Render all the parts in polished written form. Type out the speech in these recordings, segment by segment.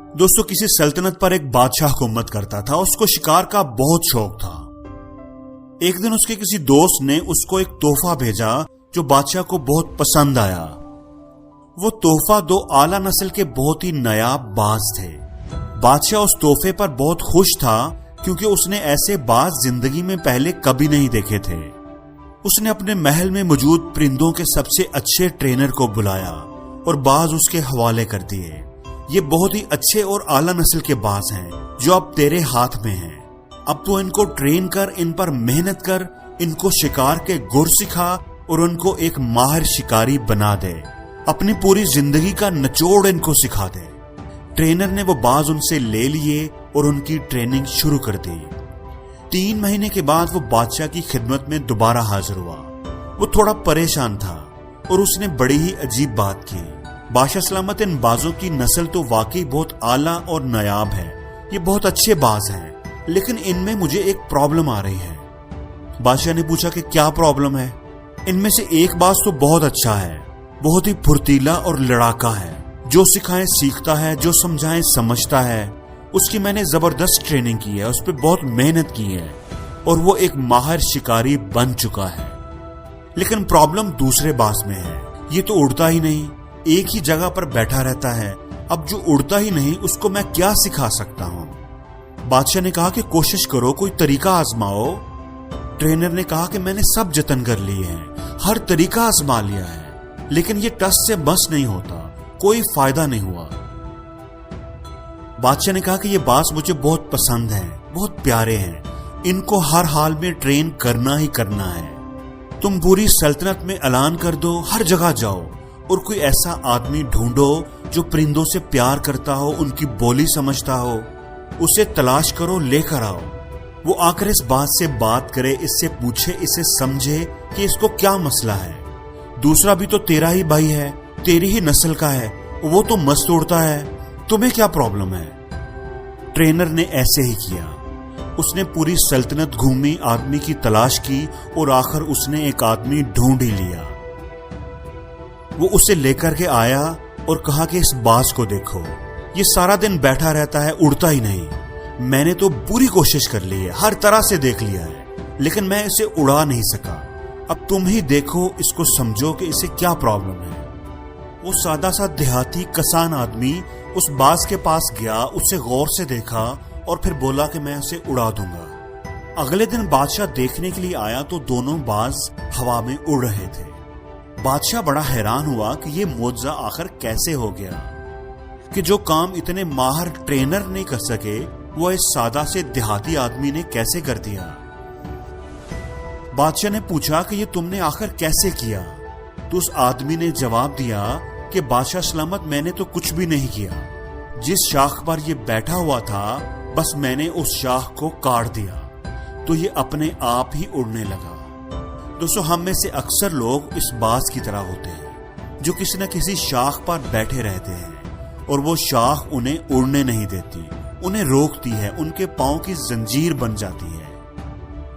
दोस्तों, किसी सल्तनत पर एक बादशाह हुकूमत करता था। उसको शिकार का बहुत शौक था। एक दिन उसके किसी दोस्त ने उसको एक तोहफा भेजा जो बादशाह को बहुत पसंद आया। वो तोहफा 2 आला नस्ल के बहुत ही नायाब बाज थे। बादशाह उस तोहफे पर बहुत खुश था क्योंकि उसने ऐसे बाज जिंदगी में पहले कभी नहीं देखे थे। उसने अपने महल में मौजूद परिंदों के सबसे अच्छे ट्रेनर को बुलाया और बाज उसके हवाले कर दिए। ये बहुत ही अच्छे और आला नस्ल के बाज हैं जो अब तेरे हाथ में हैं। अब तो इनको ट्रेन कर, इन पर मेहनत कर, इनको शिकार के गुर सिखा और उनको एक माहिर शिकारी बना दे। अपनी पूरी जिंदगी का निचोड़ इनको सिखा दे। ट्रेनर ने वो बाज उनसे ले लिए और उनकी ट्रेनिंग शुरू कर दी। 3 महीने के बाद वो बादशाह की खिदमत में दोबारा हाजिर हुआ। वो थोड़ा परेशान था और उसने बड़ी ही अजीब बात की। बादशाह सलामत, इन बाजों की नस्ल तो वाकई बहुत आला और नायाब है। ये बहुत अच्छे बाज हैं, लेकिन इनमें मुझे एक प्रॉब्लम आ रही है। बादशाह ने पूछा कि क्या प्रॉब्लम है? इनमें से एक बाज तो बहुत अच्छा है, बहुत ही फुर्तीला और लड़ाका है, जो सिखाए सीखता है, जो समझाए समझता है। उसकी मैंने जबरदस्त ट्रेनिंग की है, उस पर बहुत मेहनत की है और वो एक माहिर शिकारी बन चुका है। लेकिन प्रॉब्लम दूसरे बाज में है। ये तो उड़ता ही नहीं, एक ही जगह पर बैठा रहता है। अब जो उड़ता ही नहीं उसको मैं क्या सिखा सकता हूँ? बादशाह ने कहा कि कोशिश करो, कोई तरीका आजमाओ। ट्रेनर ने कहा कि मैंने सब जतन कर लिए हैं, हर तरीका आजमा लिया है, लेकिन ये टस से बस नहीं होता, कोई फायदा नहीं हुआ। बादशाह ने कहा कि ये बाज मुझे बहुत पसंद हैं, बहुत प्यारे हैं, इनको हर हाल में ट्रेन करना ही करना है। तुम पूरी सल्तनत में ऐलान कर दो, हर जगह जाओ और कोई ऐसा आदमी ढूंढो जो परिंदों से प्यार करता हो, उनकी बोली समझता हो। उसे तलाश करो, लेकर आओ। वो आकर इस बात से बात करे, इससे पूछे, इसे समझे कि इसको क्या मसला है। दूसरा भी तो तेरा ही भाई है, तेरी ही नस्ल का है, वो तो मस्त उड़ता है, तुम्हें क्या प्रॉब्लम है? ट्रेनर ने ऐसे ही किया। उसने पूरी सल्तनत घूमी, आदमी की तलाश की और आखिर उसने एक आदमी ढूंढ ही लिया। वो उसे लेकर के आया और कहा कि इस बाज को देखो, ये सारा दिन बैठा रहता है, उड़ता ही नहीं। मैंने तो पूरी कोशिश कर ली है, हर तरह से देख लिया है, लेकिन मैं इसे उड़ा नहीं सका। अब तुम ही देखो, इसको समझो कि इसे क्या प्रॉब्लम है। वो सादा सा देहाती किसान आदमी उस बाज के पास गया, उसे गौर से देखा और फिर बोला कि मैं उसे उड़ा दूंगा। अगले दिन बादशाह देखने के लिए आया तो दोनों बाज हवा में उड़ रहे थे। बादशाह बड़ा हैरान हुआ कि ये मौजज़ा आखिर कैसे हो गया कि जो काम इतने माहिर ट्रेनर नहीं कर सके वो इस सादा से देहाती आदमी ने कैसे कर दिया। बादशाह ने पूछा कि ये तुमने आखिर कैसे किया? तो उस आदमी ने जवाब दिया कि बादशाह सलामत, मैंने तो कुछ भी नहीं किया। जिस शाख पर ये बैठा हुआ था, बस मैंने उस शाख को काट दिया तो ये अपने आप ही उड़ने लगा। दोस्तों, हम में से अक्सर लोग इस बाज की तरह होते हैं जो किसी न किसी शाख पर बैठे रहते हैं और वो शाख उन्हें उड़ने नहीं देती, उन्हें रोकती है, उनके पांव की जंजीर बन जाती है।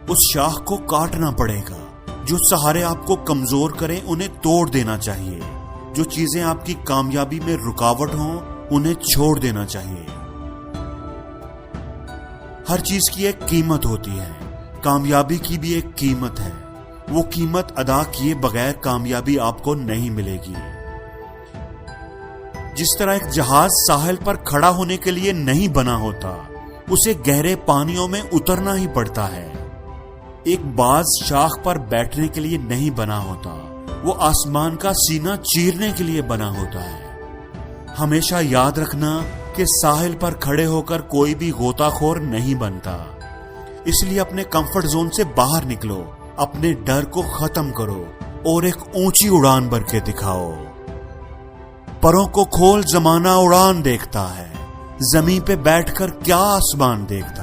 उस शाख को काटना पड़ेगा। जो सहारे आपको कमजोर करें उन्हें तोड़ देना चाहिए। जो चीजें आपकी कामयाबी में रुकावट हों उन्हें छोड़ देना चाहिए। हर चीज की एक कीमत होती है, कामयाबी की भी एक कीमत है। वो कीमत अदा किए बगैर कामयाबी आपको नहीं मिलेगी। जिस तरह एक जहाज साहिल पर खड़ा होने के लिए नहीं बना होता, उसे गहरे पानियों में उतरना ही पड़ता है। एक बाज शाख पर बैठने के लिए नहीं बना होता, वो आसमान का सीना चीरने के लिए बना होता है। हमेशा याद रखना कि साहिल पर खड़े होकर कोई भी गोताखोर नहीं बनता। इसलिए अपने कंफर्ट जोन से बाहर निकलो, अपने डर को खत्म करो और एक ऊंची उड़ान भर के दिखाओ। परों को खोल, जमाना उड़ान देखता है, जमीन पे बैठकर क्या आसमान देखता